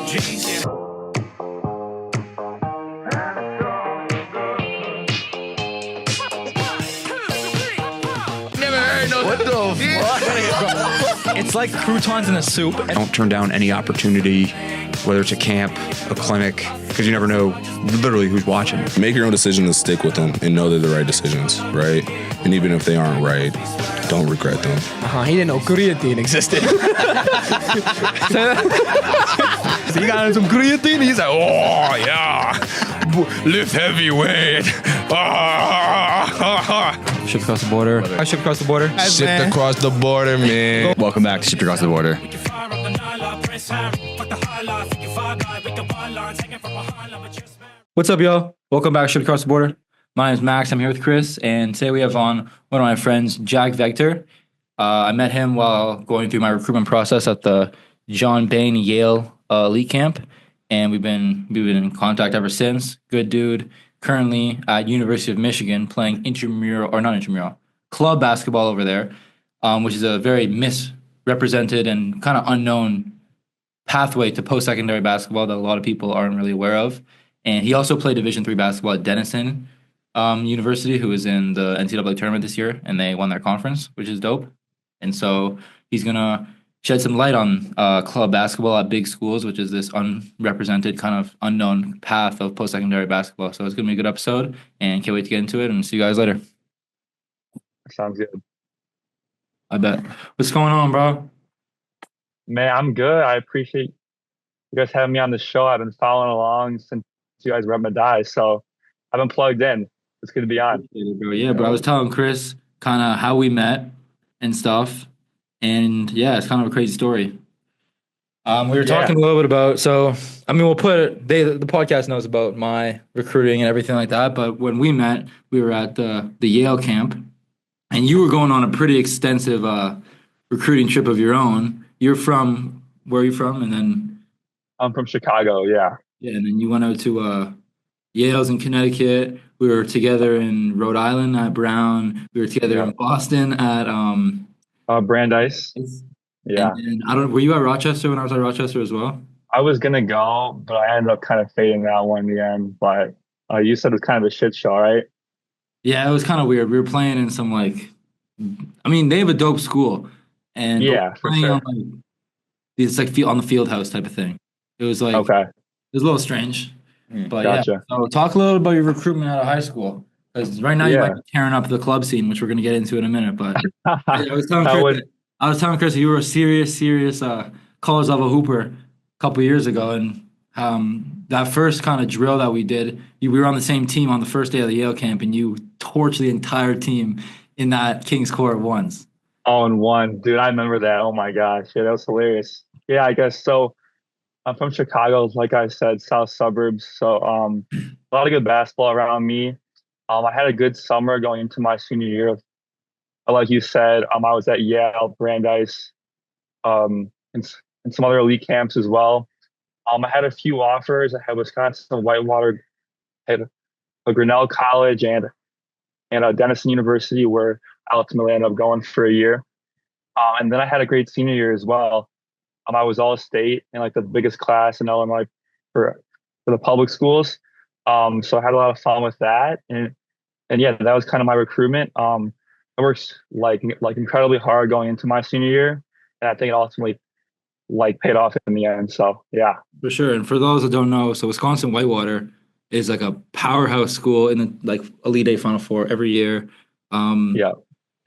What the fuck? It's like croutons in a soup. Don't turn down any opportunity, whether it's a camp, a clinic, because you never know literally who's watching. Make your own decision and stick with them and know they're the right decisions, right? And even if they aren't right, don't regret them. He didn't know creatine existed. So you got some creatine? He's like, oh, yeah. Lift heavyweight. Shipped across the border. I shipped across the border. Shipped across the border, man. Welcome back to Shipped Across the Border. What's up, y'all? Welcome back to Shipped Across the Border. My name is Max. I'm here with Chris, and today we have on one of my friends, Jack Vegter. I met him while going through my recruitment process at the John Bain Yale Elite Camp, and we've been in contact ever since. Good dude. Currently at University of Michigan playing club basketball over there, which is a very misrepresented and kind of unknown pathway to post-secondary basketball that a lot of people aren't really aware of. And he also played Division III basketball at Denison University, who was in the NCAA tournament this year, and they won their conference, which is dope. And so he's going to shed some light on club basketball at big schools, which is this unrepresented kind of unknown path of post-secondary basketball. So it's going to be a good episode, and can't wait to get into it, and see you guys later. Sounds good. I bet. What's going on, bro? Man, I'm good. I appreciate you guys having me on the show. I've been following along since you guys were at Madai, so I've been plugged in. It's good to be on. Yeah, bro. I was telling Chris kind of how we met and stuff. And yeah, it's kind of a crazy story. We were talking a little bit about, we'll put it, the podcast knows about my recruiting and everything like that. But when we met, we were at the Yale camp, and you were going on a pretty extensive recruiting trip of your own. Where are you from? And then I'm from Chicago. Yeah. Yeah. And then you went out to Yale's in Connecticut. We were together in Rhode Island at Brown. We were together in Boston at, Brandeis. Yeah. And were you at Rochester when I was at Rochester as well? I was going to go, but I ended up kind of fading that one in the end. But you said it was kind of a shit show, right? Yeah, it was kind of weird. We were playing in some they have a dope school. And for sure. It's like on the field house type of thing. It was like, okay. It was a little strange. But gotcha. Yeah. So talk a little about your recruitment out of high school. Because right now you might be tearing up the club scene, which we're going to get into in a minute. But I was telling Chris you were a serious college level hooper a couple years ago, and that first kind of drill that we did, we were on the same team on the first day of the Yale camp, and you torched the entire team in that King's Court ones. Oh, and one, dude, I remember that. Oh my gosh, yeah, that was hilarious. Yeah, I guess so. I'm from Chicago, like I said, south suburbs. So a lot of good basketball around me. I had a good summer going into my senior year. Like you said, I was at Yale, Brandeis, and some other elite camps as well. I had a few offers. I had Wisconsin, Whitewater, had a Grinnell College, and Denison University, where I ultimately ended up going for a year. And then I had a great senior year as well. I was all state in like the biggest class in Illinois for the public schools. So I had a lot of fun with that, and yeah, that was kind of my recruitment. I worked like incredibly hard going into my senior year, and I think it ultimately paid off in the end. So yeah, for sure. And for those that don't know, so Wisconsin Whitewater is like a powerhouse school in the Elite Eight Final Four every year. Yeah.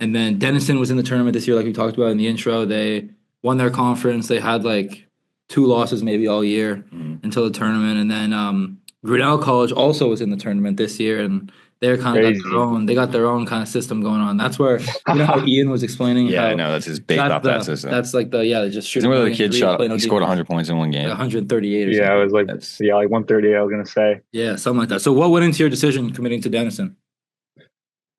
And then Denison was in the tournament this year, like we talked about in the intro. They won their conference. They had 2 losses maybe all year until the tournament, and then Grinnell College also was in the tournament this year, and they're kind of they got their own kind of system going on. That's where, how Ian was explaining. Yeah, I know. That's his big off that system. That's they just shoot. Isn't where the kid shot, he scored 100 points in one game. 138 or something. Yeah, it was 138, I was going to say. Yeah, something like that. So what went into your decision committing to Denison?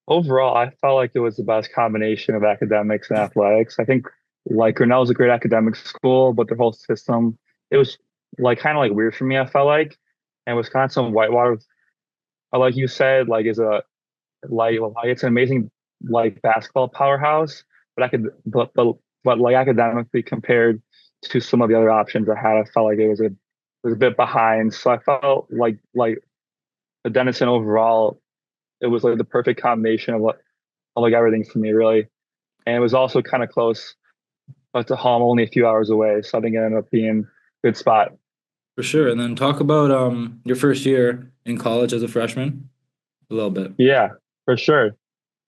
Overall, I felt like it was the best combination of academics and athletics. I think Grinnell was a great academic school, but their whole system, it was kind of weird for me, I felt like. And Wisconsin Whitewater, like you said, is a it's an amazing basketball powerhouse, but academically compared to some of the other options I had, I felt like it was a was a bit behind. So I felt like the Denison overall, it was like the perfect combination of like everything for me really. And it was also kind of close, but to home only a few hours away. So I think it ended up being a good spot. For sure. And then talk about your first year in college as a freshman a little bit. Yeah, for sure. It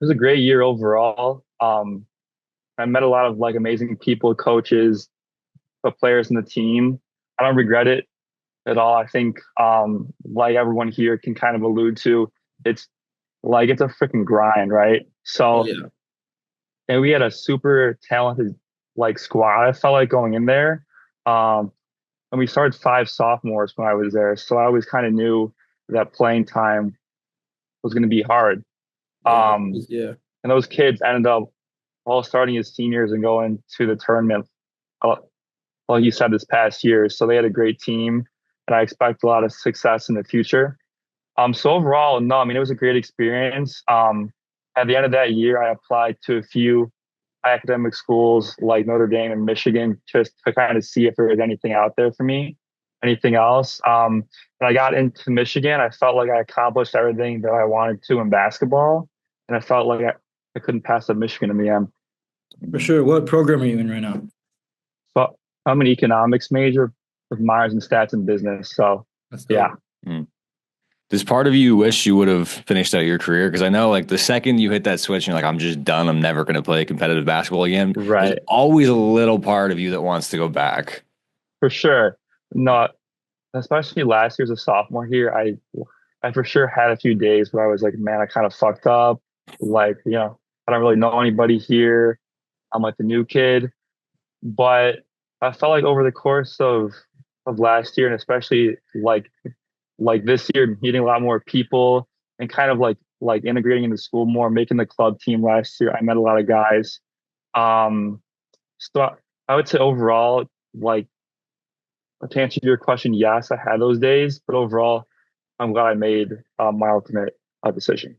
was a great year overall. I met a lot of like amazing people, coaches, the players in the team. I don't regret it at all. I think like everyone here can kind of allude to, it's like it's a freaking grind, right? Oh So yeah. and we had a super talented like squad. I felt like going in there. Um, and we started five sophomores when I was there. So I always kind of knew that playing time was going to be hard. Yeah. Um, Yeah. and those kids ended up all starting as seniors and going to the tournament, uh, like you said, this past year. So they had a great team, and I expect a lot of success in the future. So overall, no, I mean, it was a great experience. At the end of that year, I applied to a few academic schools like Notre Dame and Michigan just to kind of see if there was anything out there for me, anything else. When I got into Michigan, I felt like I accomplished everything that I wanted to in basketball, and I felt like I couldn't pass up Michigan in the end. For sure. What program are you in right now? But I'm an economics major with minors in stats and business. So That's dope. yeah, Mm. Does part of you wish you would have finished out your career? Because I know, like, the second you hit that switch, you're like, I'm just done. I'm never going to play competitive basketball again. There's right, always a little part of you that wants to go back. for sure. No, especially last year as a sophomore here, I for sure had a few days where I was like, man, I kind of fucked up. Like, I don't really know anybody here. I'm like the new kid. But I felt like over the course of last year and especially like this year, meeting a lot more people and kind of like integrating into school more, making the club team last year. I met a lot of guys. Um, so I would say overall, like to answer your question, yes, I had those days, but overall, I'm glad I made my ultimate decision.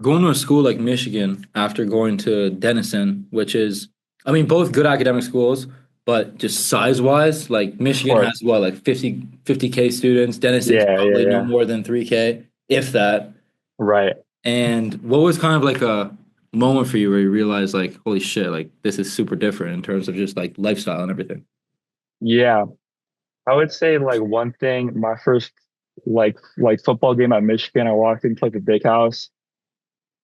Going to a school like Michigan after going to Denison, which is, I mean, both good academic schools, but just size wise, like Of Michigan course. has what, like 50K students. Denison's Yeah, yeah, probably no yeah. more than 3K, if that. Right. And what was kind of like a moment for you where you realized, like, holy shit, like this is super different in terms of just like lifestyle and everything? Yeah. I would say like one thing, my first like football game at Michigan, I walked into like the big house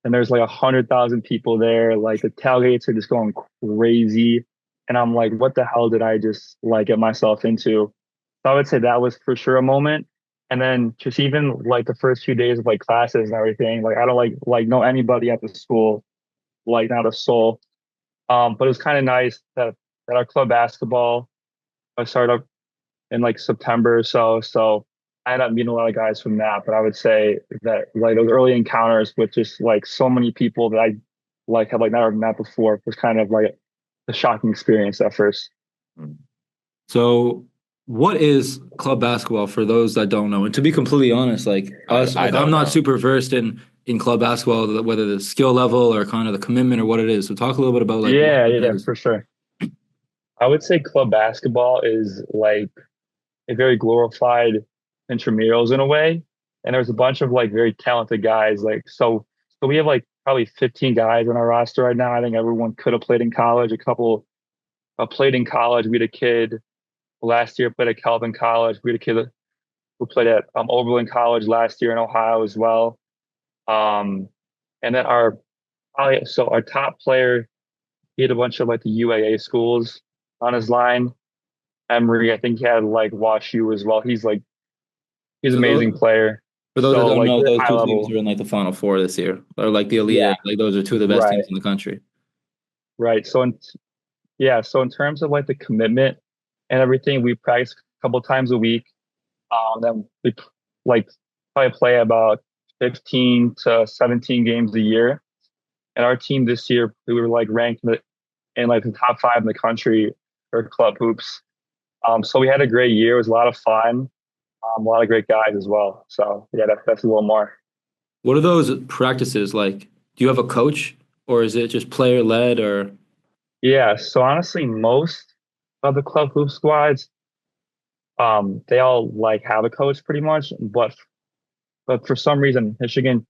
and there's like 100,000 people there. Like the tailgates are just going crazy. And I'm like, what the hell did I just like get myself into? So I would say that was for sure a moment. And then just even like the first few days of like classes and everything, like I don't like know anybody at the school, like not a soul. But it was kind of nice that our club basketball I started up in like September or so. So I ended up meeting a lot of guys from that. But I would say that like those early encounters with just like so many people that I like had like never met before was kind of like a shocking experience at first. So, what is club basketball for those that don't know? And to be completely honest, like us, I like I'm don't not know. super versed in club basketball, whether the skill level or kind of the commitment or what it is. So, talk a little bit about like what Yeah, it yeah, is. for sure. I would say club basketball is like a very glorified intramurals in a way. And there's a bunch of like very talented guys. So we have like probably 15 guys on our roster right now. I think everyone could have played in college. A couple played in college. We had a kid last year played at Calvin College. We had a kid who played at Oberlin College last year in Ohio as well. Um, and then our top player, he had a bunch of like the UAA schools on his line. Emery, I think he had like Wash U as well. He's an So, amazing player. for those that So don't like know, very those high two teams level. are in like the Final Four this year, or like the Elite Yeah, Eight. Like those are two of the best right, teams in the country. right. So in terms of like the commitment and everything, we practice a couple times a week. Then we like probably play about 15 to 17 games a year. And our team this year, we were like ranked in like the top five in the country for club hoops. So we had a great year. It was a lot of fun. A lot of great guys as well. So yeah, that's a little more. What are those practices like? Do you have a coach, or is it just player led? Or Yeah. So honestly, most of the club hoop squads, They all like have a coach pretty much, but for some reason Michigan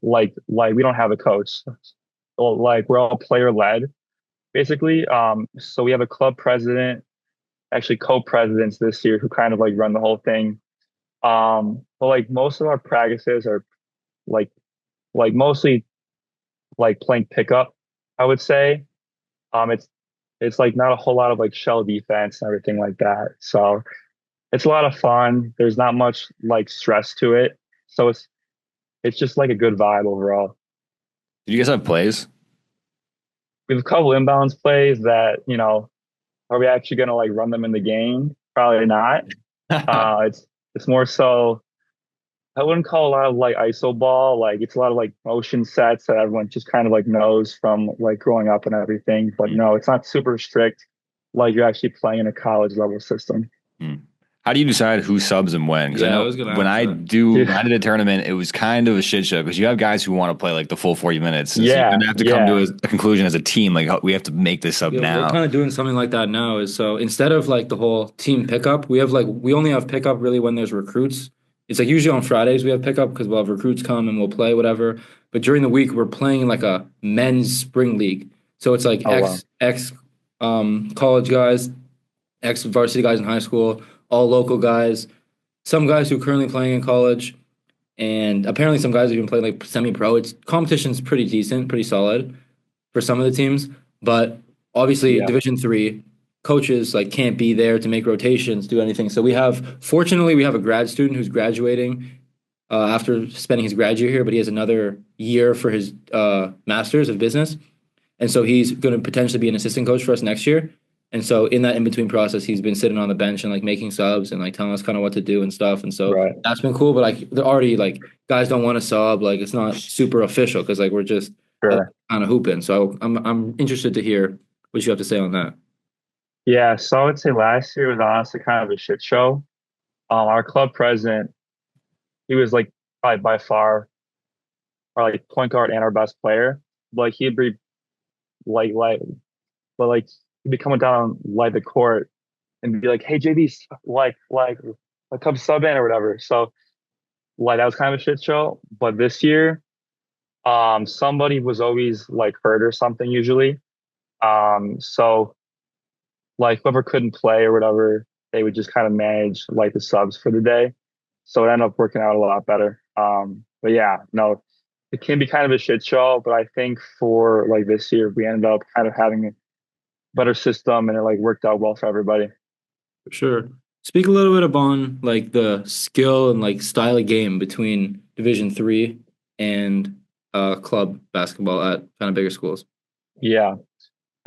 like we don't have a coach. So, like we're all player led basically. So we have a club president, actually co-presidents this year who kind of like run the whole thing. But like most of our practices are like mostly like playing pickup, I would say. It's like not a whole lot of like shell defense and everything like that. So it's a lot of fun. There's not much like stress to it. So it's just like a good vibe overall. Did you guys have plays? We have a couple inbounds plays that, are we actually gonna like run them in the game? Probably not. It's more so I wouldn't call a lot of like ISO ball. Like it's a lot of like motion sets that everyone just kind of like knows from like growing up and everything. But no, it's not super strict like you're actually playing in a college level system. Mm. How do you decide who subs and when? Because I know when I did a tournament, it was kind of a shit show because you have guys who want to play like the full 40 minutes. So Yeah, you have to come to a conclusion as a team. Like we have to make this sub Yeah, now. we're kind of doing something like that now. Is so instead of like the whole team pickup, we only have pickup really when there's recruits. It's like usually on Fridays we have pickup because we'll have recruits come and we'll play whatever. But during the week we're playing in like a men's spring league. So it's like wow. ex college guys, ex varsity guys in high school, all local guys, some guys who are currently playing in college, and apparently some guys who've been playing like semi-pro. It's competition's pretty decent, pretty solid for some of the teams, but obviously Yeah. Division 3 coaches like can't be there to make rotations, do anything. So fortunately, we have a grad student who's graduating after spending his grad year here, but he has another year for his master's of business, and so he's going to potentially be an assistant coach for us next year. And so in that in-between process, he's been sitting on the bench and like making subs and like telling us kind of what to do and stuff. And so Right. that's been cool. But like they're already like guys don't want to sub. Like it's not super official because like we're just Sure. kind of hooping. So I'm interested to hear what you have to say on that. Yeah. So I would say last year was honestly kind of a shit show. Our club president, he was like probably by far our like point guard and our best player. Like he'd be like, but like he'd be coming down like the court and be like, "Hey JB, like come sub in or whatever." So like that was kind of a shit show. But this year, somebody was always like hurt or something usually. So like whoever couldn't play or whatever, they would just kind of manage like the subs for the day. So it ended up working out a lot better. But yeah, no, it can be kind of a shit show, but I think for like this year, we ended up kind of having a better system and it like worked out well for everybody. For sure. Speak a little bit about like the skill and like style of game between Division 3 and club basketball at kind of bigger schools. Yeah.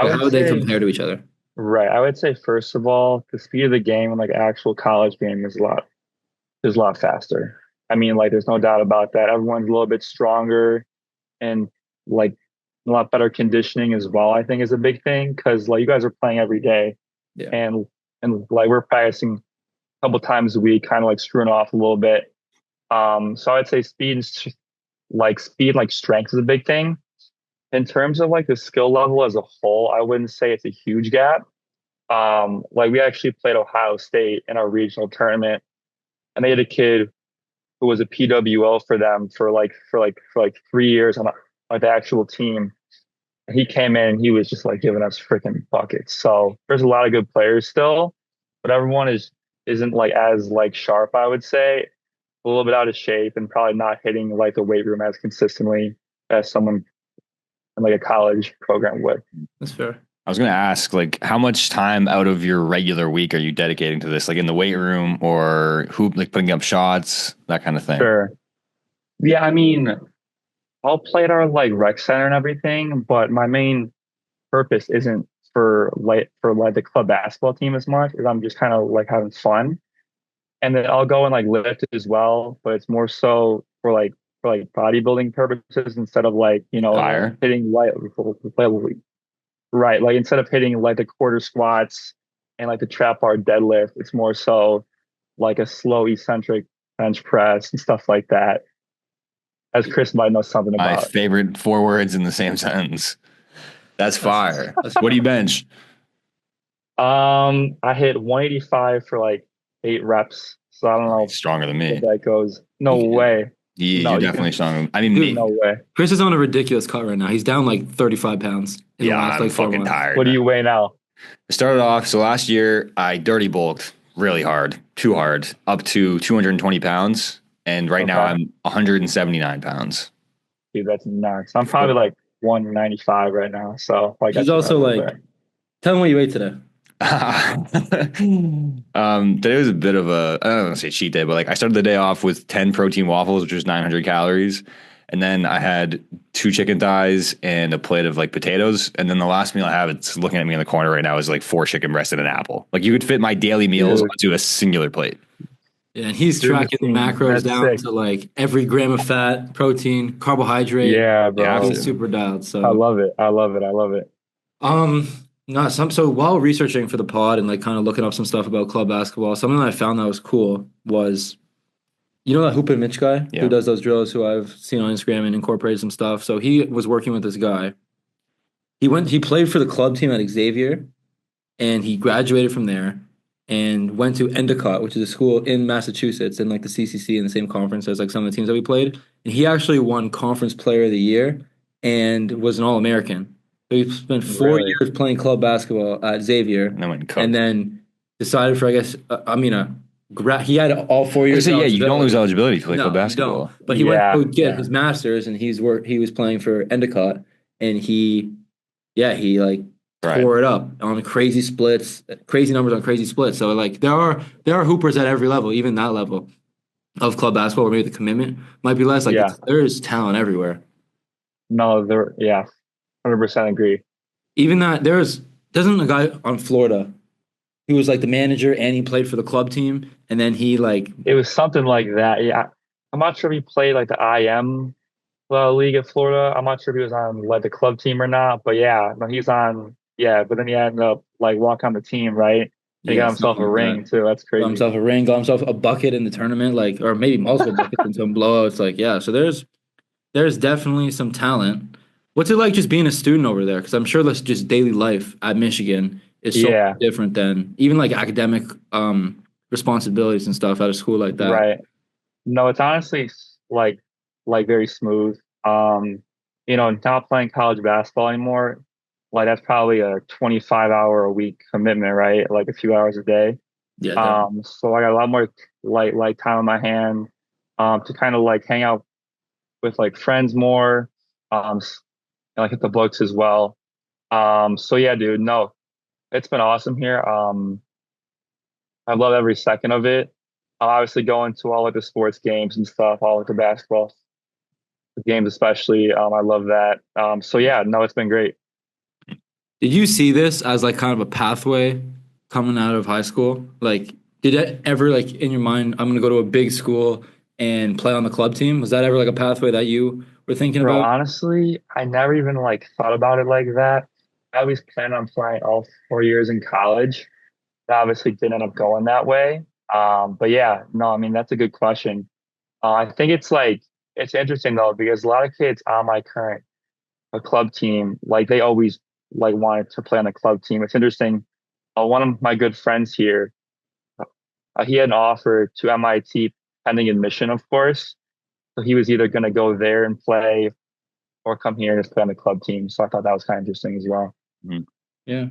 Like, how would they compare to each other? Right. I would say first of all, the speed of the game and like actual college game is a lot faster. I mean, like there's no doubt about that. Everyone's a little bit stronger and like a lot better conditioning as well, I think is a big thing because like you guys are playing every day. Yeah. And like we're practicing a couple times a week, kind of like screwing off a little bit. So I'd say speed like strength is a big thing. In terms of like the skill level as a whole, I wouldn't say it's a huge gap. Like we actually played Ohio State in our regional tournament, and they had a kid who was a PWO for them for like 3 years on like the actual team. And he came in and he was just like giving us freaking buckets. So there's a lot of good players still, but everyone isn't like as like sharp, I would say. A little bit out of shape and probably not hitting like the weight room as consistently as someone in like a college program would. That's fair. I was going to ask, like, how much time out of your regular week are you dedicating to this, like in the weight room or hoop, like putting up shots, that kind of thing? Sure. Yeah, I mean, I'll play at our like rec center and everything, but my main purpose isn't for the club basketball team as much as I'm just kind of like having fun. And then I'll go and like lift as well, but it's more so for bodybuilding purposes instead of like, Fire. hitting right. Like instead of hitting like the quarter squats and like the trap bar deadlift, it's more so like a slow eccentric bench press and stuff like that. As Chris might know something My about. favorite 4 words in the same sentence. That's fire. What do you bench? I hit 185 for like 8 reps. So I don't know Stronger than if me. that goes. No Yeah. way. You're you definitely can- stronger. I mean, Dude, me. No way. Chris is on a ridiculous cut right now. He's down like 35 pounds in the Yeah, last I'm like 4 fucking months. tired. What do man. you weigh now? I started off, so last year I dirty bulked really hard, too hard, up to 220 pounds. And right now Okay. I'm 179 pounds. Dude, that's nuts. I'm probably like 195 right now. So like He's also like, tell him what you ate today. Today was a bit of a, I don't want to say cheat day, but like I started the day off with 10 protein waffles, which was 900 calories. And then I had 2 chicken thighs and a plate of like potatoes. And then the last meal I have, it's looking at me in the corner right now, is like 4 chicken breasts and an apple. Like you could fit my daily meals Dude. onto a singular plate. Yeah, and he's Dude, tracking the macros that's down sick. to like every gram of fat, protein, carbohydrate. Yeah, bro. He's super dialed. So I love it. I love it. I love it. no, so while researching for the pod and like kind of looking up some stuff about club basketball, something that I found that was cool was, you know, that Hoop and Mitch guy Yeah. who does those drills, who I've seen on Instagram and incorporated some stuff. So he was working with this guy. He played for the club team at Xavier, and he graduated from there and went to Endicott, which is a school in Massachusetts in like the CCC in the same conference as like some of the teams that we played. And he actually won Conference Player of the Year and was an All-American. So he spent 4 Really? years playing club basketball at Xavier, And then went and cooked. and then decided for, I guess, he had all 4 I years. say, yeah, you don't lose eligibility. eligibility to play No, club you basketball. don't. But he Yeah, went to get yeah. his master's, and he was playing for Endicott, and he like Right. tore it up on crazy splits, crazy numbers on crazy splits. So like there are hoopers at every level, even that level of club basketball, where maybe the commitment might be less. Like Yeah. there is talent everywhere. No, 100% agree. Even that doesn't a guy on Florida, he was like the manager and he played for the club team, and then he like It was something like that. Yeah. I'm not sure if he played like the IM league at Florida. I'm not sure if he was on like the club team or not, but yeah, no, he's on. Yeah, but then he ended up like walking on the team, right? He got himself a something like ring that. too. That's Got crazy. himself a ring, got himself a bucket in the tournament, like, or maybe multiple buckets in some blowouts. Like, yeah, so there's definitely some talent. What's it like just being a student over there? Because I'm sure that's just daily life at Michigan is so Yeah. different than even like academic responsibilities and stuff at a school like that. Right. No, it's honestly like very smooth. Not playing college basketball anymore. Like that's probably a 25-hour a week commitment, right? Like a few hours a day. Yeah, definitely. So I got a lot more like time on my hand to kind of like hang out with like friends more, and like hit the books as well. So yeah, dude, no, it's been awesome here. I love every second of it. I'm obviously going to all of the sports games and stuff, all of the basketball games especially. I love that. So yeah, no, it's been great. Did you see this as like kind of a pathway coming out of high school? Like, did it ever like in your mind, I'm gonna go to a big school and play on the club team? Was that ever like a pathway that you were thinking Bro, about? honestly, I never even like thought about it like that. I always planned on playing all 4 years in college. That obviously didn't end up going that way. But yeah, no, I mean, that's a good question. I think it's interesting though, because a lot of kids on my current club team, like they always like wanted to play on the club team. It's interesting. One of my good friends here, he had an offer to MIT pending admission, of course. So he was either going to go there and play or come here and just play on the club team. So I thought that was kind of interesting as well. Yeah.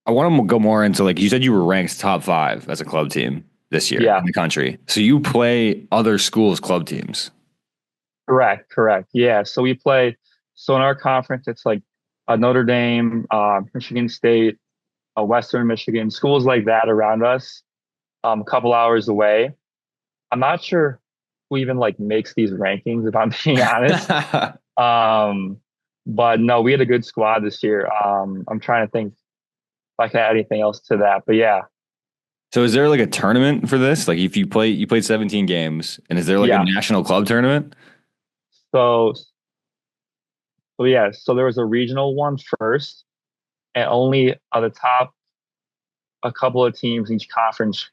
I want to go more into like you said you were ranked top 5 as a club team this year Yeah. in the country. So you play other schools' club teams. Correct. Yeah. So we play. So in our conference, it's like Notre Dame, Michigan State, Western Michigan, schools like that around us, a couple hours away. I'm not sure who even like makes these rankings, if I'm being honest. But no, we had a good squad this year. I'm trying to think if I can add anything else to that. But yeah. So is there like a tournament for this? Like if you played 17 games, and is there like Yeah. a national club tournament? So yeah, so there was a regional one first, and only the top a couple of teams in each conference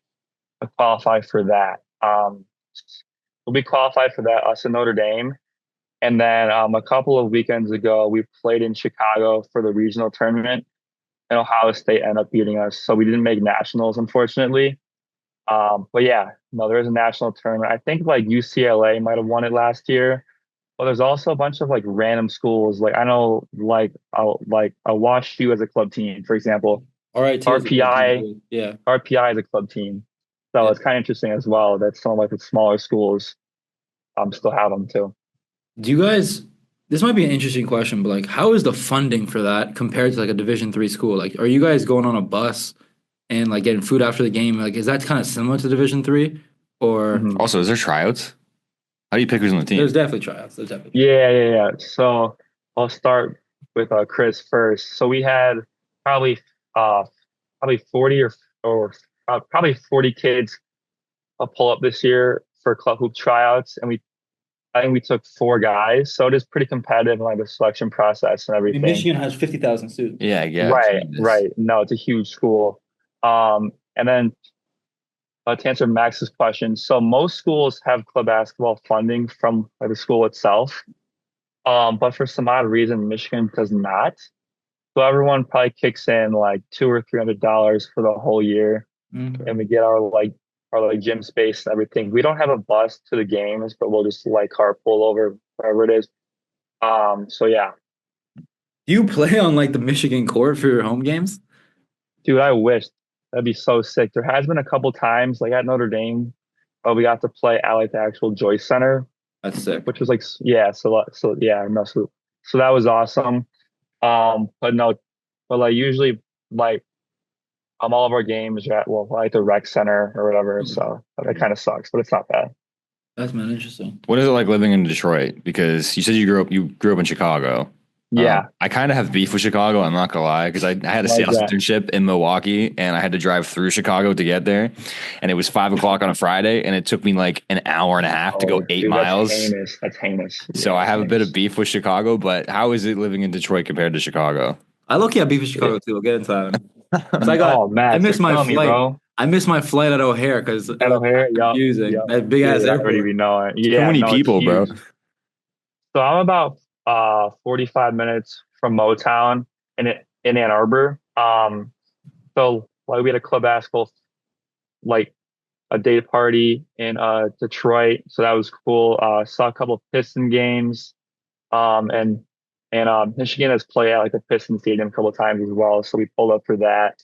qualify for that. We qualified for that, us and Notre Dame. And then a couple of weekends ago, we played in Chicago for the regional tournament, and Ohio State ended up beating us. So we didn't make nationals, unfortunately. But yeah, no, there is a national tournament. I think like UCLA might have won it last year. But there's also a bunch of like random schools. Like I know like a Wash U as a club team, for example. RIT is a good RPI team. Yeah. RPI is a club team. So Yeah. it's kind of interesting as well that some of like the smaller schools still have them too. Do you guys, this might be an interesting question, but like, how is the funding for that compared to like a Division 3 school? Like, are you guys going on a bus and like getting food after the game? Like, is that kind of similar to Division 3? Or Mhm. Also, is there tryouts? How do you pick who's on the team? there's definitely tryouts. There's definitely Yeah. So I'll start with Chris first. So we had probably uh probably 40 or probably 40 kids pull up this year for club hoop tryouts, and I think we took 4 guys. So it is pretty competitive in like the selection process and I mean, everything. Michigan has 50,000 students. Yeah, yeah. Right. No, it's a huge school. And then to answer Max's question, so most schools have club basketball funding from like, the school itself. But for some odd reason, Michigan does not. So everyone probably kicks in like $200 or $300 for the whole year, Okay. and we get our gym space and everything. We don't have a bus to the games, but we'll just like carpool over wherever it is. So yeah, Do you play on like the Michigan court for your home games? dude, I wish that'd be so sick. There has been a couple times like at Notre Dame, we got to play at like the actual Joyce Center, That's sick. which was like yeah, so yeah, no, so that was awesome. But no, but like usually like all of our games are at like the rec center or whatever. So that kind of sucks, but it's not bad. That's man interesting. What is it like living in Detroit? Because you said you grew up in Chicago. Yeah. I kind of have beef with Chicago. I'm not gonna lie, because I had a Why is sales that? internship in Milwaukee, and I had to drive through Chicago to get there, and it was 5 o'clock on a Friday, and it took me like an hour and a half to go Oh, 8 dude, miles. That's heinous. So Yeah, I have a bit heinous. of beef with Chicago. But how is it living in Detroit compared to Chicago? I look at beef in Chicago too. We'll get into that. So I Matt, missed you're my killing me, flight. bro. I missed my flight at O'Hare because it At was O'Hare, yup, confusing. yup. That big ass Dude, I already airport. be knowing. So Yeah, many no, it's people, bro. huge. So I'm about 45 minutes from Motown in Ann Arbor. So like we had a club basketball like a day party in Detroit, so that was cool. Saw a couple of Piston games, and Michigan has played at like the Piston Stadium a couple of times as well, so we pulled up for that.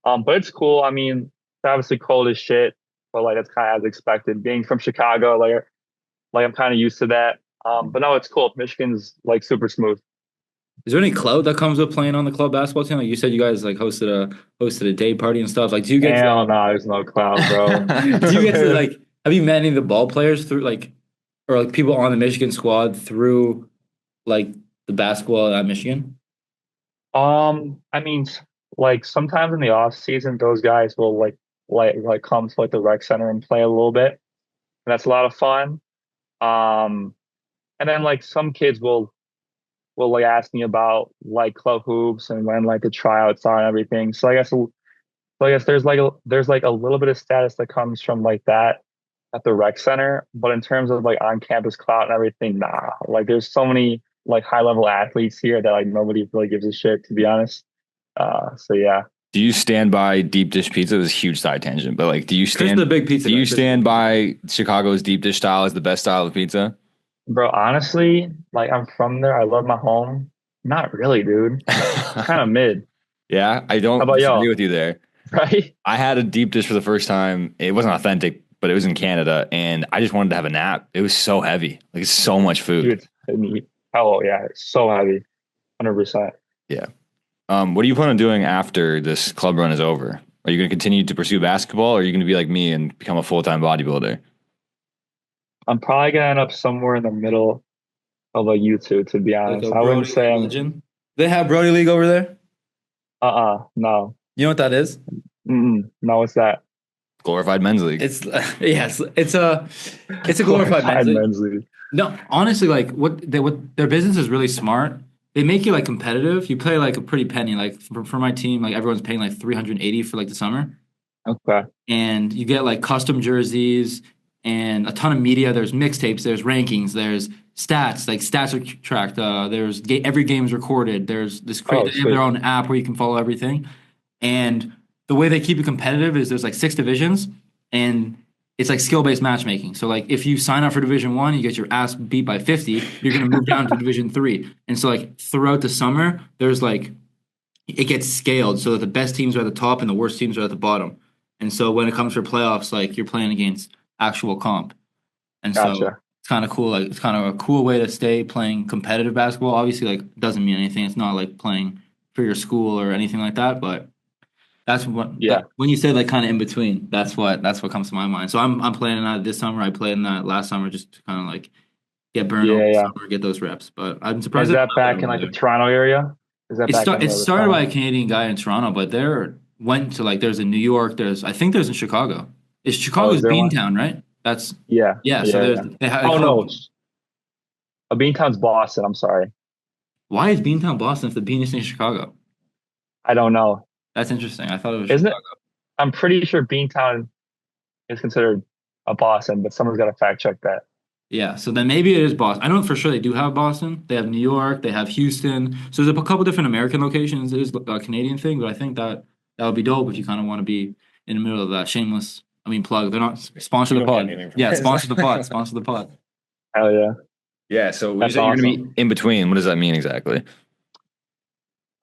But it's cool. I mean, it's obviously cold as shit, but like that's kind of as expected. Being from Chicago, like I'm kind of used to that. But no, it's cool. Michigan's like super smooth. Is there any clout that comes with playing on the club basketball team? Like you said, you guys like hosted a day party and stuff. Like, do you get Hell no, there's no cloud, bro. do you get to like have you met any of the ball players through like or like people on the Michigan squad through like the basketball at Michigan? I mean, like sometimes in the off season, those guys will like come to like the rec center and play a little bit, and that's a lot of fun. Um, and then like some kids will like ask me about like club hoops and when like the tryouts are and everything. So I guess there's like a little bit of status that comes from like that at the rec center, but in terms of like on campus clout and everything, nah. Like there's so many like high level athletes here that like nobody really gives a shit, to be honest. So yeah. Do you stand by deep dish pizza? It was a huge side tangent, but like, do you Chris stand? the big pizza Do you guy. stand by Chicago's deep dish style as the best style of pizza? Bro, honestly, like I'm from there. I love my home. Not really, dude. Kind of mid, Yeah, I How don't about disagree y'all? with you there. right? I had a deep dish for the first time. It wasn't authentic, but it was in Canada, and I just wanted to have a nap. It was so heavy, like it's so much food. Dude, oh yeah, it's so heavy. 100%. Yeah. What do you plan on doing after this club run is over? Are you going to continue to pursue basketball, or are you going to be like me and become a full-time bodybuilder? I'm probably gonna end up somewhere in the middle of a YouTube, to be Like honest. a I wouldn't Brody say League legend. They have Brody League over there. no. You know what that is? No, what's that? Glorified men's league. It's yes, it's a glorified men's league. men's league. No, honestly, like what their business is really smart. They make you like competitive. You play like a pretty penny. Like for my team, like everyone's paying like 380 for like the summer, Okay. and you get like custom jerseys and a ton of media. There's mixtapes, there's rankings, there's stats. Like stats are tracked. There's every game's recorded. There's this Oh, they have sweet. their own app where you can follow everything. And the way they keep it competitive is there's like 6 divisions, and it's like skill-based matchmaking. So like if you sign up for Division 1, you get your ass beat by 50, you're going to move down to Division 3. And so like throughout the summer, there's like it gets scaled so that the best teams are at the top and the worst teams are at the bottom. And so when it comes for playoffs, like you're playing against actual comp. And so Gotcha. it's kind of cool. Like it's kind of a cool way to stay playing competitive basketball. Obviously, like doesn't mean anything. It's not like playing for your school or anything like that. But that's what Yeah. when you say like kind of in between, that's what comes to my mind. So I'm playing in that this summer. I played in that last summer just to kind of like get burned over the Yeah. summer, get those reps. But I'm surprised. Is it's that not back better in like over the there. Toronto area? Is that back in It the started Toronto? by a Canadian guy in Toronto, but there went to like there's in New York. I think there's in Chicago. It's Oh, Chicago's is there one? Beantown, right? That's Yeah. yeah. So Yeah. they Oh call no, Beantown's Boston. I'm sorry. why is Beantown Boston if the Bean is in Chicago? I don't know. That's interesting. I thought it was Isn't it? Chicago. I'm pretty sure Beantown is considered a Boston, but someone's got to fact check that. Yeah, so then maybe it is Boston. I know for sure they do have Boston. They have New York. They have Houston. So there's a couple different American locations. It is a Canadian thing, but I think that would be dope if you kind of want to be in the middle of that. Shameless, I mean, plug. They're not sponsor the You don't pod. get anything from Yeah, that. sponsor the pod. Sponsor the pod. Hell yeah. Yeah. So when you That's say you're going to awesome. be in between, what does that mean exactly?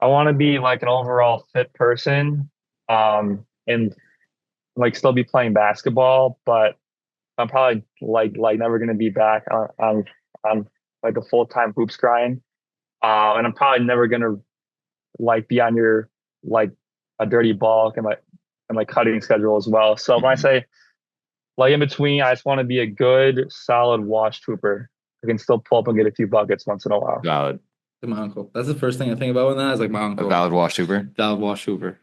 I want to be like an overall fit person, and like still be playing basketball, but I'm probably like never gonna be back on like a full time hoops grind. And I'm probably never gonna like be on your like a dirty bulk and like cutting schedule as well. So when I Mhm. say like in between, I just want to be a good solid wash trooper. I can still pull up and get a few buckets once in a while. Valid. Like my uncle. That's the first thing I think about when that is like my A uncle. valid wash super. Valid Wash Hoover.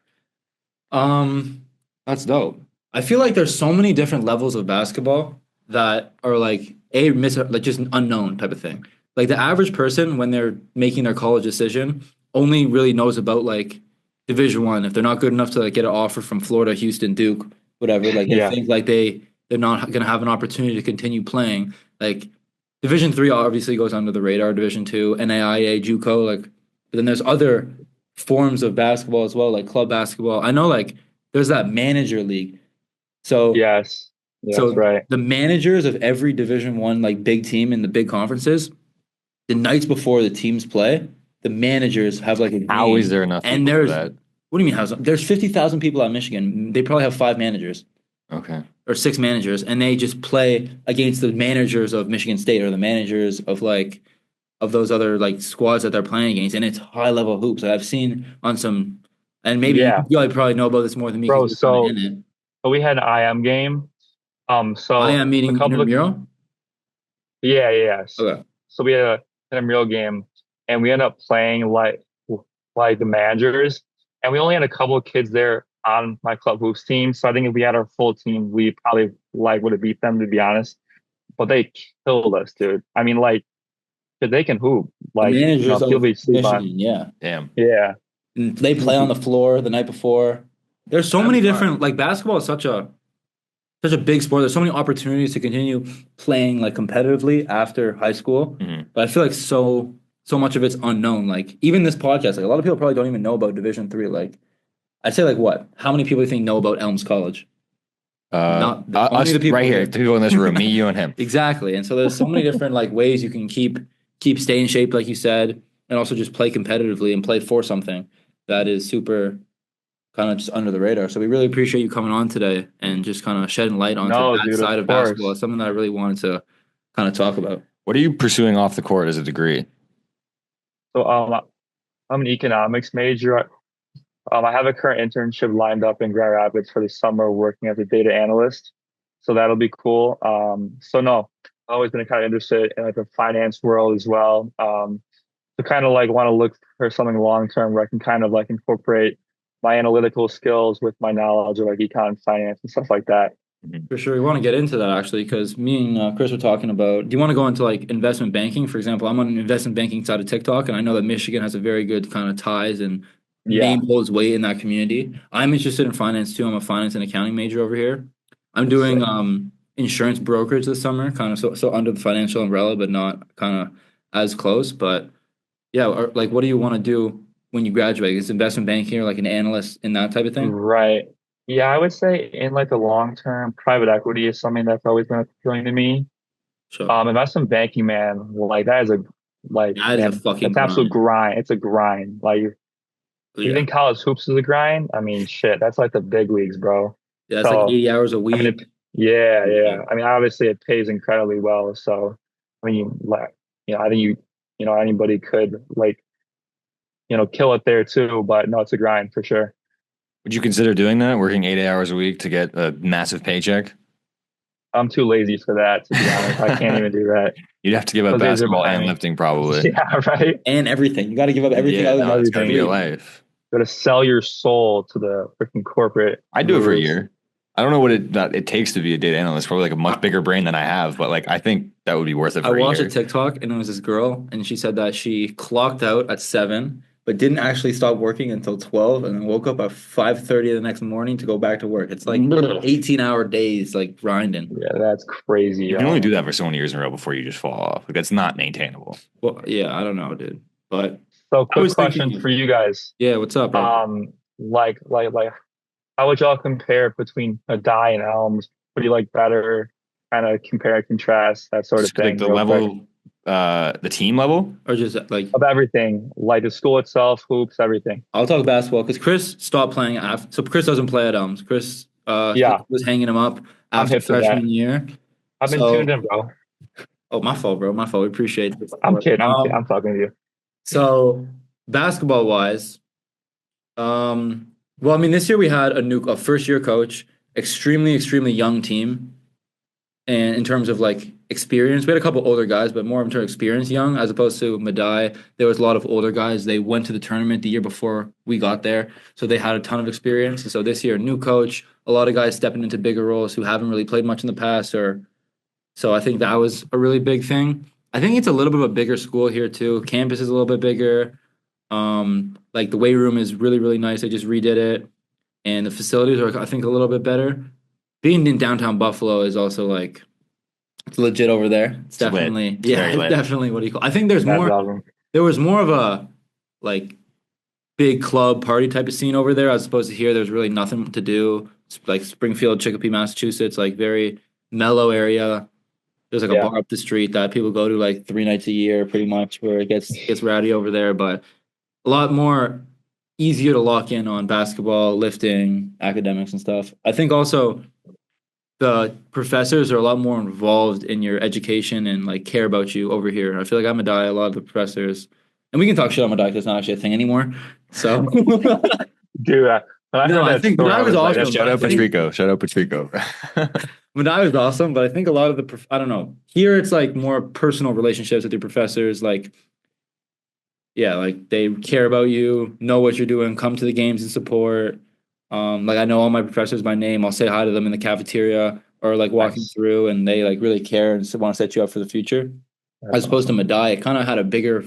That's dope. I feel like there's so many different levels of basketball that are like like just unknown type of thing. Like the average person when they're making their college decision only really knows about like Division 1. If they're not good enough to like get an offer from Florida, Houston, Duke, whatever, like they Yeah. think like they're not going to have an opportunity to continue playing. Like Division 3 obviously goes under the radar, Division 2, NAIA, JUCO, like but then there's other forms of basketball as well, like club basketball. I know like there's that manager league. So Yes. Yes, right. the managers of every Division 1 like big team in the big conferences, the nights before the teams play, the managers have like a game. How is there enough And people for there's that? what do you mean how's there's 50,000 people at Michigan. They probably have 5 managers Okay. or 6 managers and they just play against the managers of Michigan State or the managers of like of those other like squads that they're playing against, and it's high level hoops. Like, I've seen on some, and maybe Yeah. you probably know about this more than me Bro, because you're kind so of in it. but we had an IM game. So I am a meeting couple of intramural. yeah. Okay. So we had an intramural game, and we ended up playing like the managers, and we only had a couple of kids there on my club hoops team. So I think if we had our full team, we probably like would have beat them to be honest. But they killed us, dude. I mean, like, 'cause they can hoop. The Like, managers people of be sleep on. Michigan, yeah. Damn. Yeah, And they play on the floor the night before. There's so many different like basketball is such a big sport. There's so many opportunities to continue playing like competitively after high school. Mhm. But I feel like so much of it's unknown. Like even this podcast, like a lot of people probably don't even know about Division 3. Like I'd say like what? How many people do you think know about Elms College? Not only Us the people right here, here. the people in this room, me, you, and him. Exactly. And so there's so many different like ways you can keep stay in shape, like you said, and also just play competitively and play for something that is super kind of just under the radar. So we really appreciate you coming on today and just kind of shedding light onto no, that dude, side of of basketball. course. It's something that I really wanted to kind of talk about. What are you pursuing off the court as a degree? So I'm an economics major. I have a current internship lined up in Grand Rapids for the summer, working as a data analyst. So that'll be cool. So no, I've always been kind of interested in like the finance world as well. So kind of like want to look for something long term where I can kind of like incorporate my analytical skills with my knowledge of like econ finance and stuff like that. For sure. We want to get into that actually because me and Chris were talking about do you want to go into like investment banking? For example, I'm on an investment banking side of TikTok and I know that Michigan has a very good kind of ties and Yeah. name holds weight in that community. I'm interested in finance too. I'm a finance and accounting major over here. I'm doing insurance brokerage this summer, kind of so under the financial umbrella, but not kind of as close. But yeah, like what do you want to do when you graduate? Is investment banking or like an analyst in that type of thing? Right. Yeah, I would say in like the long term, private equity is something that's always been appealing to me. Sure. Investment banking, man, like that is a like That is a man, fucking it's absolute grind. grind. It's a grind. Like if you Yeah. think college hoops is a grind, I mean, shit, that's like the big leagues, bro. Yeah, it's like So 80 hours a I mean, week. yeah, Yeah. yeah. I mean, obviously it pays incredibly well. So I mean, like, I think anybody could like, kill it there too. But no, it's a grind for sure. Would you consider doing that, working 8 hours a week to get a massive paycheck? I'm too lazy for that, to be honest. I can't even do that. You'd have to give up Those days are basketball and behind me. lifting, probably. Yeah, right. And everything. You got to give up everything Yeah, other no, than it's got to be your sleep. life. Got to sell your soul to the freaking corporate I'd do it for a gurus. year. I don't know what it takes to be a data analyst. Probably like a much bigger brain than I have, but like I think that would be worth it I for a watched a year. TikTok and it was this girl and she said that she clocked out at 7, but didn't actually stop working until 12 and then woke up at 5:30 the next morning to go back to work. It's like 18-hour days like grinding. Yeah, that's crazy, You can only yo. do that for so many years in a row before you just fall off. Like that's not maintainable. Well, yeah, I don't know, dude. But So, I quick was question thinking, for you guys. yeah, what's up, bro? Like, how would y'all compare between Adai and Elms? What do you like better? Kind of compare and contrast that sort of Just like thing, the real quick. level, the team level. Or just like Of everything, like the school itself, hoops, everything. I'll talk basketball because Chris stopped playing after. So Chris doesn't play at Elms. Chris Yeah, was hanging him up I'm after hip to that. freshman year. I've been tuned So in, bro. oh, my fault, bro. My fault. We appreciate it. I'm kidding. I'm kidding. I'm talking to you. So basketball wise, well, I mean, this year we had a first year coach, extremely young team, and in terms of like experience, we had a couple older guys, but more in terms of experience, young as opposed to Madai. There was a lot of older guys. They went to the tournament the year before we got there, so they had a ton of experience. And so this year, new coach, a lot of guys stepping into bigger roles who haven't really played much in the past, or so I think that was a really big thing. I think it's a little bit of a bigger school here too. Campus is a little bit bigger. Like the weight room is really nice. They just redid it, and the facilities are I think a little bit better. Being in downtown Buffalo is also like it's legit over there. It's It's lit. definitely It's yeah, very it's lit. definitely what do you call? I think there's That's more. awesome. There was more of a like big club party type of scene over there as opposed to here. There's really nothing to do. It's like Springfield, Chicopee, Massachusetts, like very mellow area. There's like a Yeah. bar up the street that people go to like 3 nights a year, pretty much, where it gets rowdy over there. But a lot more easier to lock in on basketball, lifting, academics, and stuff. I think also the professors are a lot more involved in your education and like care about you over here. I feel like I'm a die. A lot of the professors, and we can talk shit on my die because it's not actually a thing anymore. So Dude, when I no, heard I that think story, that I was was like, awesome. that's Shout out I think- Patrico. Shout out Patrico. Madai was awesome, but I think a lot of I don't know. Here it's like more personal relationships with your professors. Like, yeah, like they care about you, know what you're doing, come to the games and support. Like I know all my professors by name. I'll say hi to them in the cafeteria or like walking nice. through, and they like really care and want to set you up for the future. That's As opposed awesome. to Madai, it kind of had a bigger.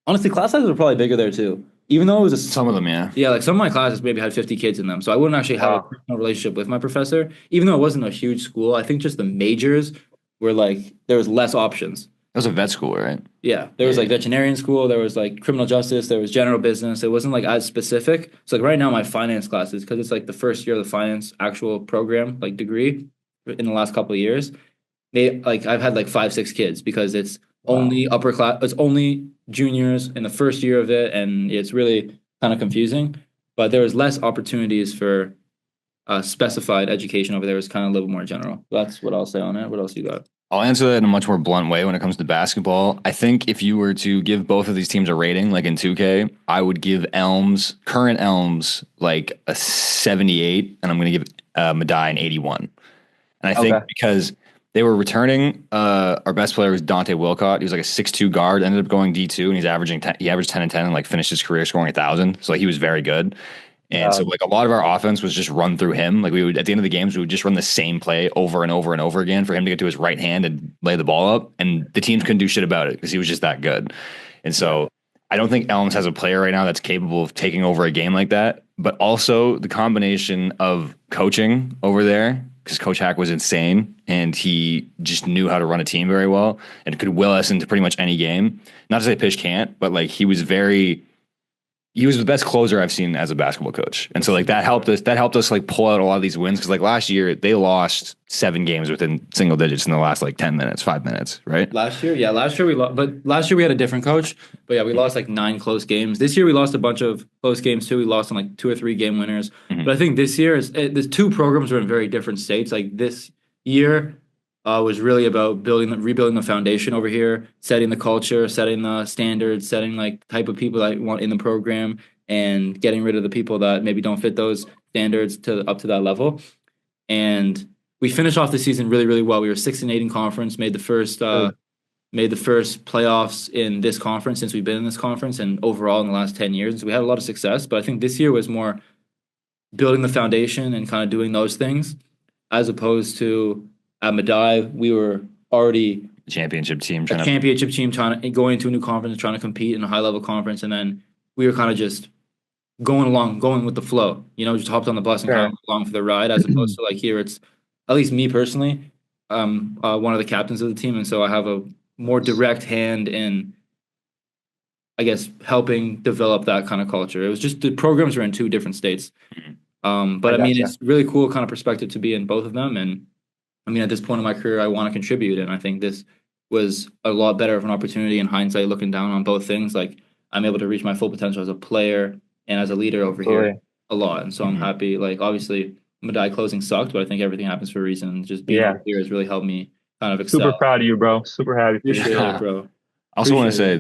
Honestly, class sizes were probably bigger there too. Even though it was a Some of them, yeah. yeah, like some of my classes maybe had 50 kids in them. So I wouldn't actually have a Wow. personal relationship with my professor, even though it wasn't a huge school. I think just the majors were like there was less options. That was a vet school, right? Yeah. There was Yeah. like veterinarian school, there was like criminal justice, there was general business. It wasn't like as specific. So like right now my finance classes, because it's like the first year of the finance actual program, like degree in the last couple of years, they like I've had like 5, 6 kids because it's only upper class, it's only juniors in the first year of it, and it's really kind of confusing. But there was less opportunities for specified education over there. It was kind of a little more general. That's what I'll say on it. What else you got? I'll answer that in a much more blunt way when it comes to basketball. I think if you were to give both of these teams a rating, like in 2K, I would give current Elms, like a 78, and I'm going to give Madai an 81. And I think Okay. because they were returning, our best player was Dante Wilcott. He was like a 6'2 guard, ended up going D2, and he averaged 10 and 10 and like finished his career scoring 1,000. So like, he was very good. And so like a lot of our offense was just run through him. Like we would at the end of the games, we would just run the same play over and over and over again for him to get to his right hand and lay the ball up. And the teams couldn't do shit about it because he was just that good. And so I don't think Elms has a player right now that's capable of taking over a game like that. But also the combination of coaching over there, because Coach Hack was insane and he just knew how to run a team very well and could will us into pretty much any game. Not to say Pish can't, but like he was very he was the best closer I've seen as a basketball coach. And so like that helped us like pull out a lot of these wins. Cause like last year they lost 7 games within single digits in the last like 10 minutes, 5 minutes, right? Last year we lost, but last year we had a different coach. But yeah, we lost like 9 close games. This year we lost a bunch of close games too. We lost on like 2 or 3 game winners. But I think this year the 2 programs were in very different states. Like this year was really about rebuilding the foundation over here, setting the culture, setting the standards, setting like type of people that you want in the program, and getting rid of the people that maybe don't fit those standards up to that level. And we finished off the season really, really well. We were 6-8 in conference, made the first playoffs in this conference since we've been in this conference, and overall in the last 10 years. So we had a lot of success. But I think this year was more building the foundation and kind of doing those things, as opposed to at Medaille, we were already Championship team trying to go into a new conference and trying to compete in a high level conference, and then we were kind of just going with the flow. Just hopped on the bus and kind of along for the ride, as opposed to like here, it's at least me personally, one of the captains of the team, and so I have a more direct hand in, I guess, helping develop that kind of culture. It was just the programs were in 2 different states, but I mean, it's really cool kind of perspective to be in both of them. And I mean, at this point in my career, I want to contribute, and I think this was a lot better of an opportunity in hindsight, looking down on both things. Like, I'm able to reach my full potential as a player and as a leader over here a lot, and so I'm happy. Like, obviously, Medaille closing sucked, but I think everything happens for a reason. Just being here has really helped me kind of excel. Super proud of you, bro. Super happy for Appreciate you, it, bro. I also want to say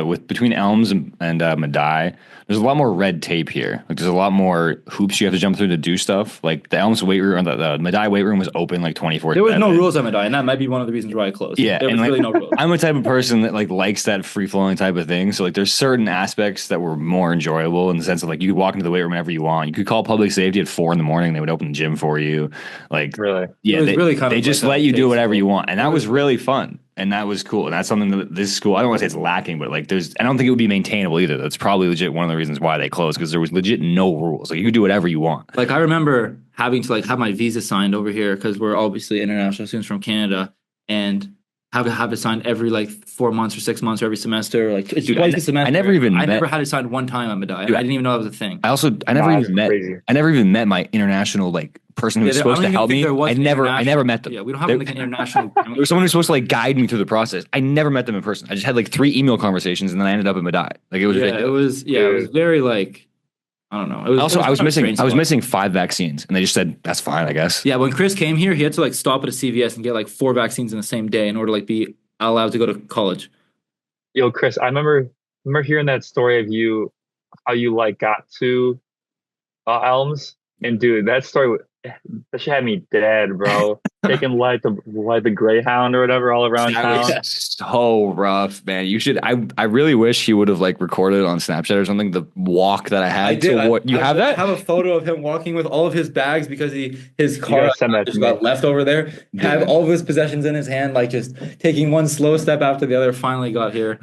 with between Elms and Medaille, there's a lot more red tape here. Like there's a lot more hoops you have to jump through to do stuff. Like the Elms weight room, the Medaille weight room was open like 24/7. There was no rules at Medaille, and that might be one of the reasons why I closed. Yeah, there was really no rules. I'm a type of person that like likes that free flowing type of thing. So like there's certain aspects that were more enjoyable in the sense of like you could walk into the weight room whenever you want. You could call public safety at 4 a.m. They would open the gym for you. Like really, yeah, they just let you do whatever you want, and that was really fun. And that was cool. And that's something that this school, I don't want to say it's lacking, but like I don't think it would be maintainable either. That's probably legit one of the reasons why they closed, because there was legit no rules. Like you could do whatever you want. Like I remember having to like have my visa signed over here because we're obviously international students from Canada, and have it signed every like 4 months or 6 months or every semester. Like it's twice a semester. I never had it signed one time at Medaille. Dude, I didn't even know that was a thing. I never even met my international like person who was supposed to help me. I never met them. Yeah, we don't have like an international. There was someone who's supposed to like guide me through the process. I never met them in person. I just had like 3 email conversations, and then I ended up at Medaille. Like it was ridiculous. It was very like, I don't know. I was missing 5 vaccines, and they just said that's fine, I guess. Yeah, when Chris came here, he had to like stop at a CVS and get like 4 vaccines in the same day in order to like be allowed to go to college. Yo, Chris, I remember hearing that story of you, how you like got to Elms, and dude, that story that shit had me dead, bro. Taking like the Greyhound or whatever all around town. Was so rough, man. You should. I really wish he would have like recorded on Snapchat or something. The walk that I had. I have a photo of him walking with all of his bags because his car just got left over there. Yeah. Have all of his possessions in his hand, like just taking one slow step after the other. Finally got here. It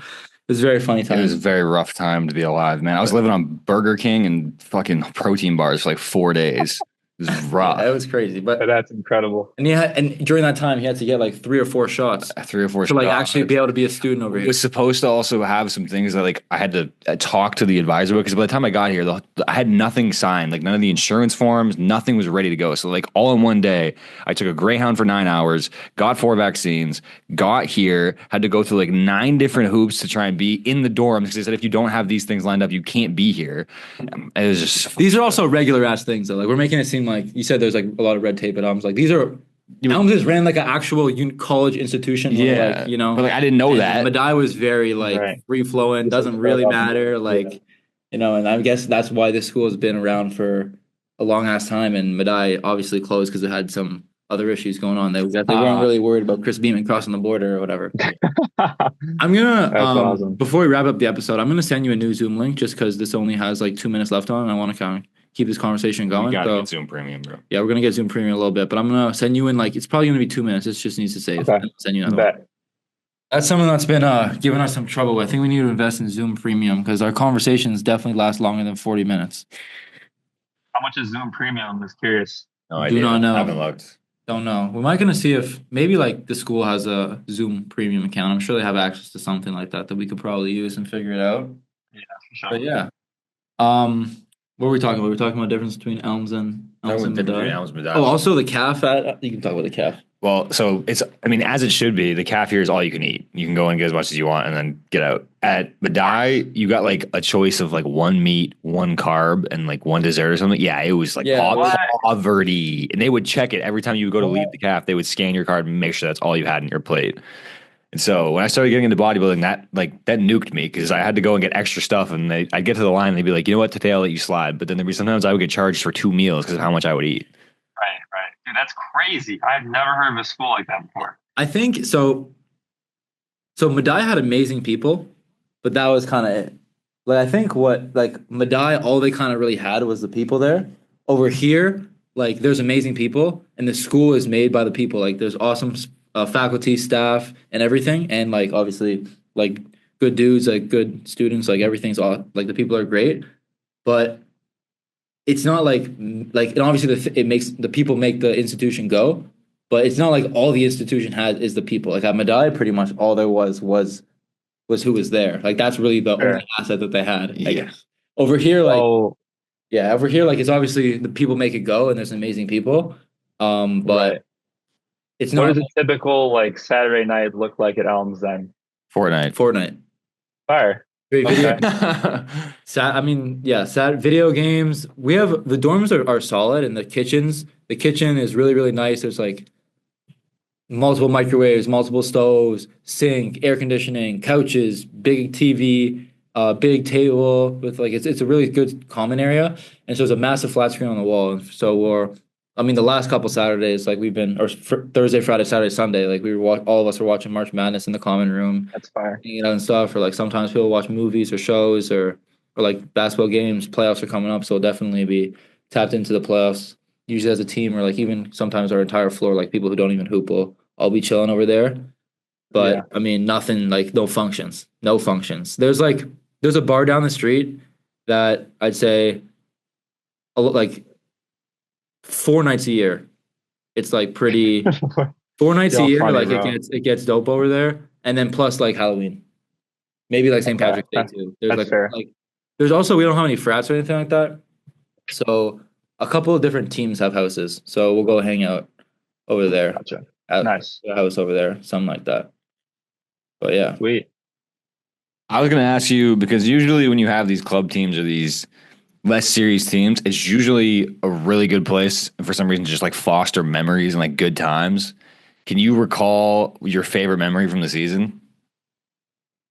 was a very funny time. It was a very rough time to be alive, man. I was living on Burger King and fucking protein bars for like 4 days. It was rough. It was crazy, but that's incredible. And and during that time, he had to get like 3 or 4 shots. 3 or 4 to like actually be able to be a student over here. He was supposed to also have some things that like I had to talk to the advisor about, because by the time I got here, I had nothing signed, like none of the insurance forms, nothing was ready to go. So like all in one day, I took a Greyhound for 9 hours, got 4 vaccines, got here, had to go through like 9 different hoops to try and be in the dorms, because they said if you don't have these things lined up, you can't be here. It was just these are also regular ass things though. Like we're making it seem like you said there's like a lot of red tape at Elms. Like these are Elms is ran like an actual college institution. Yeah, like, you know, but like I didn't know that. Medaille was very like free flowing. Doesn't really matter. Like you know, and I guess that's why this school has been around for a long ass time. And Medaille obviously closed because it had some other issues going on. They weren't really worried about Chris Beeman crossing the border or whatever. I'm gonna awesome. Before we wrap up the episode, I'm gonna send you a new Zoom link just because this only has like 2 minutes left on, and I want to kind of keep this conversation going. We gotta get Zoom Premium, bro. Yeah, we're gonna get Zoom Premium a little bit, but I'm gonna send you in like it's probably gonna be 2 minutes. It just needs to save. Okay. Send you another one. That's something that's been giving us some trouble. I think we need to invest in Zoom Premium because our conversations definitely last longer than 40 minutes. How much is Zoom Premium? I'm just curious. No idea. Do not know. I haven't looked. Don't know. We might gonna see if maybe like the school has a Zoom Premium account. I'm sure they have access to something like that we could probably use and figure it out. Yeah, for sure. But yeah. What were we talking about? We were talking about the difference between Elms and Between Medai. Elms and Medai. Oh, also the calf at you can talk about the calf. Well, so I mean, as it should be, the calf here is all you can eat. You can go and get as much as you want and then get out. At Madai, you got like a choice of like one meat, one carb, and like one dessert or something. Yeah, it was like poverty. And they would check it every time you would go to leave the calf. They would scan your card and make sure that's all you had in your plate. And so when I started getting into bodybuilding, that nuked me because I had to go and get extra stuff. And I'd get to the line and they'd be like, you know what, today I'll let you slide. But then there'd be sometimes I would get charged for 2 meals because of how much I would eat. Right. Dude, that's crazy. I've never heard of a school like that before. I think so. So Madai had amazing people, but that was kind of it. Like I think what like Madai, all they kind of really had was the people there. Over here, like there's amazing people, and the school is made by the people. Like there's awesome faculty, staff, and everything, and like obviously like good dudes, like good students, like everything's all like the people are great, but it's not and obviously it makes the people make the institution go, but it's not like all the institution has is the people. Like at Madai, pretty much all there was who was there. Like that's really the only asset that they had. I guess. Over here, over here, like it's obviously the people make it go, and there's amazing people. But it's not. What does a typical like Saturday night look like at Elms then? Fortnite. Fire. Video. Video games. We have the dorms are solid, and the kitchen is really really nice. There's like multiple microwaves, multiple stoves, sink, air conditioning, couches, big TV, big table with like it's a really good common area, and so there's a massive flat screen on the wall. And so the last couple Saturdays, like we've been, or Thursday, Friday, Saturday, Sunday, like all of us were watching March Madness in the common room. That's fire. Hanging out and stuff, or like sometimes people watch movies or shows or like basketball games. Playoffs are coming up, so we'll definitely be tapped into the playoffs. Usually as a team, or like even sometimes our entire floor, like people who don't even hoop will all be chilling over there. But I mean, nothing like no functions. There's a bar down the street that I'd say like 4 nights a year. It's like pretty 4 nights a year. Like it gets dope over there, and then plus like Halloween, maybe like St. Patrick's Day too. There's fair. There's also we don't have any frats or anything like that. So a couple of different teams have houses, so we'll go hang out over there. Gotcha. Nice house over there, something like that. But yeah, sweet. I was going to ask you because usually when you have these club teams or these less serious teams, it's usually a really good place for some reason to just like foster memories and like good times. Can you recall your favorite memory from the season?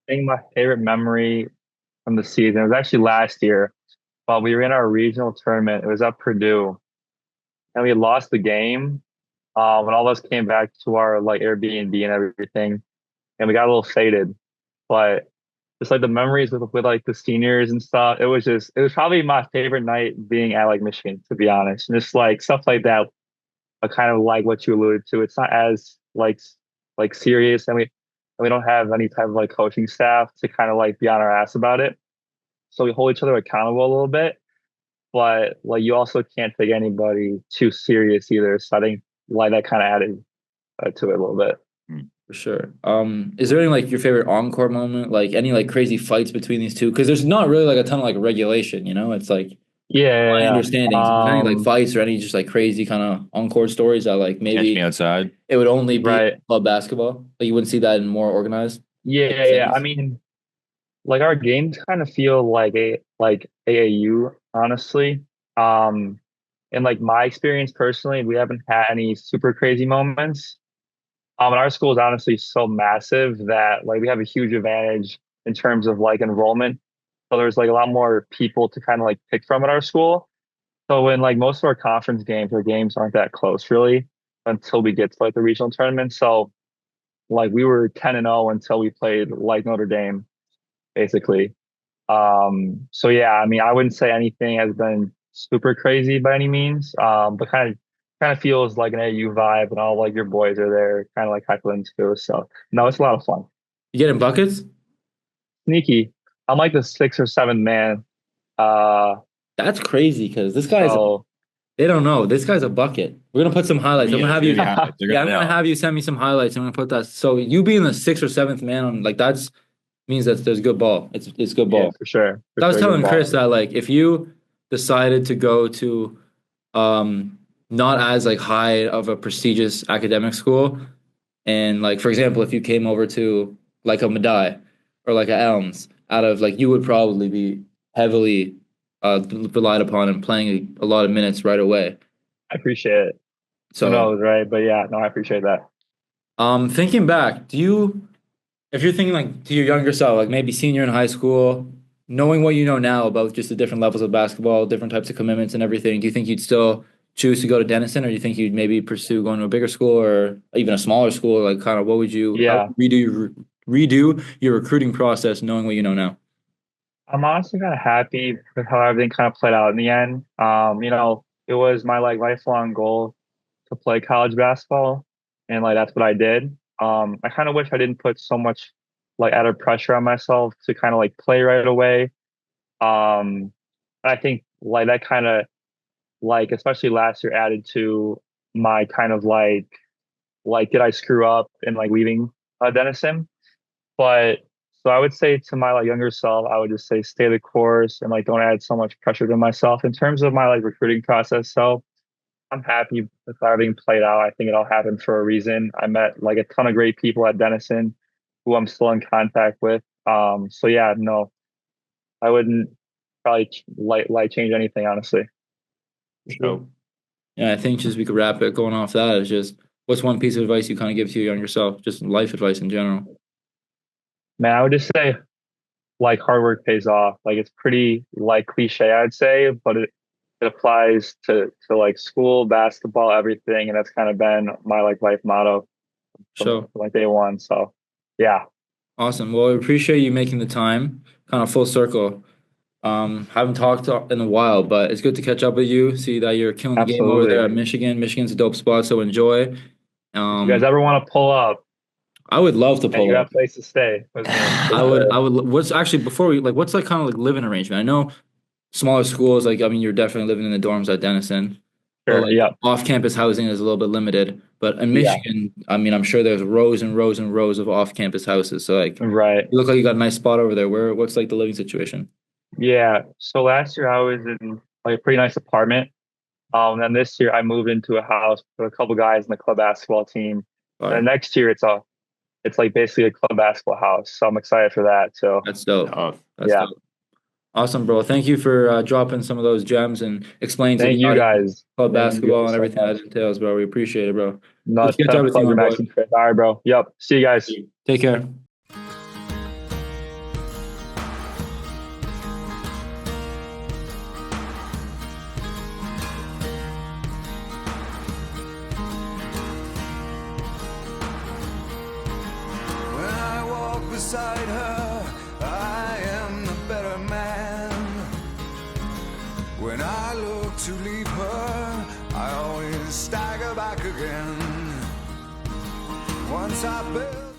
I think my favorite memory from the season was actually last year while we were in our regional tournament. It was at Purdue, and we lost the game when all of us came back to our like Airbnb and everything, and we got a little faded. But just like the memories with like the seniors and stuff, it was probably my favorite night being at like Michigan, to be honest. And just like stuff like that, kind of like what you alluded to. It's not as like serious, and we don't have any type of like coaching staff to kind of like be on our ass about it. So we hold each other accountable a little bit, but like you also can't take anybody too serious either. So I think like that kind of added to it a little bit. For sure. Is there any like your favorite encore moment? Like any like crazy fights between these two? Because there's not really like a ton of like regulation, you know? It's like my understanding. Any like fights or any just like crazy kind of encore stories that like maybe Catch me outside. It would only be club basketball. Like you wouldn't see that in more organized. Yeah. I mean, like our games kind of feel like AAU, honestly. In like my experience personally, we haven't had any super crazy moments. And our school is honestly so massive that like we have a huge advantage in terms of like enrollment. So there's like a lot more people to kind of like pick from at our school. So when like most of our conference games or games aren't that close really until we get to like the regional tournament. So like we were 10-0 until we played like Notre Dame, basically. So yeah, I mean, I wouldn't say anything has been super crazy by any means, but kind of feels like an AU vibe, and all like your boys are there, kind of like heckling too. So no, it's a lot of fun. You getting buckets? Sneaky. I'm like the 6th or 7th man. That's crazy because this guy's. They don't know. This guy's a bucket. We're gonna put some highlights. I'm gonna have you. I'm gonna have you send me some highlights. I'm gonna put that. So you being the 6th or 7th man on like that's means that there's good ball. It's good ball. Yeah, for sure. I was telling Good ball. Chris that like if you decided to go to not as like high of a prestigious academic school, and like for example, if you came over to like a Madai or like a Elms, out of like you would probably be heavily relied upon and playing a lot of minutes right away. I appreciate it. So Who knows, right? But yeah, no, I appreciate that. thinking back, if you're thinking like to your younger self, like maybe senior in high school, knowing what you know now about just the different levels of basketball, different types of commitments and everything, do you think you'd still choose to go to Denison, or do you think you'd maybe pursue going to a bigger school or even a smaller school? Like, kind of, what would you Yeah. redo your recruiting process, knowing what you know now? I'm honestly kind of happy with how everything kind of played out in the end. It was my like lifelong goal to play college basketball, and like that's what I did. I kind of wish I didn't put so much like added pressure on myself to kind of like play right away. I think like that kind of like especially last year added to my kind of like did I screw up in like leaving Denison? But so I would say to my like younger self, I would just say stay the course and like don't add so much pressure to myself. In terms of my like recruiting process, so I'm happy with how everything played out. I think it all happened for a reason. I met like a ton of great people at Denison who I'm still in contact with. So yeah, no, I wouldn't probably like change anything, honestly. So, Yeah, I think just we could wrap it going off that is just what's one piece of advice you kind of give to your younger self, just life advice in general. Man, I would just say like hard work pays off. Like it's pretty like cliche, I'd say, but it applies to like school, basketball, everything, and that's kind of been my like life motto So from like day one. So yeah, awesome. Well, I appreciate you making the time, kind of full circle. Haven't talked in a while, but it's good to catch up with you. See that you're killing the game over there at absolutely. Michigan. Michigan's a dope spot, so enjoy. If you guys ever want to pull up, I would love to and pull you up. have a place to stay with me, for I would, sure. I would. What's actually before we like? What's like kind of like living arrangement? I know smaller schools, like I mean, you're definitely living in the dorms at Denison, but Sure. like Yep. off-campus housing is a little bit limited. But in Yeah. Michigan, I mean, I'm sure there's rows and rows and rows of off-campus houses. So like, Right. you look like you got a nice spot over there. What's like the living situation? Yeah. So last year I was in like a pretty nice apartment. And then this year I moved into a house with a couple guys in the club basketball team. And Fire. then next year it's like basically a club basketball house. So I'm excited for that. So That's dope. tough. That's yeah. dope. Awesome, bro. Thank you for dropping some of those gems and explaining to Thank the you audience guys. club Thank you basketball guys and so everything much. that entails, bro. We appreciate it, bro. No, Let's it's catch been up a with you, pleasure, my Max boy. and Chris. All right, bro. Yep. See you guys. Take care. When I walk beside her, I am the better man. When I look to leave her, I always stagger back again. Once I built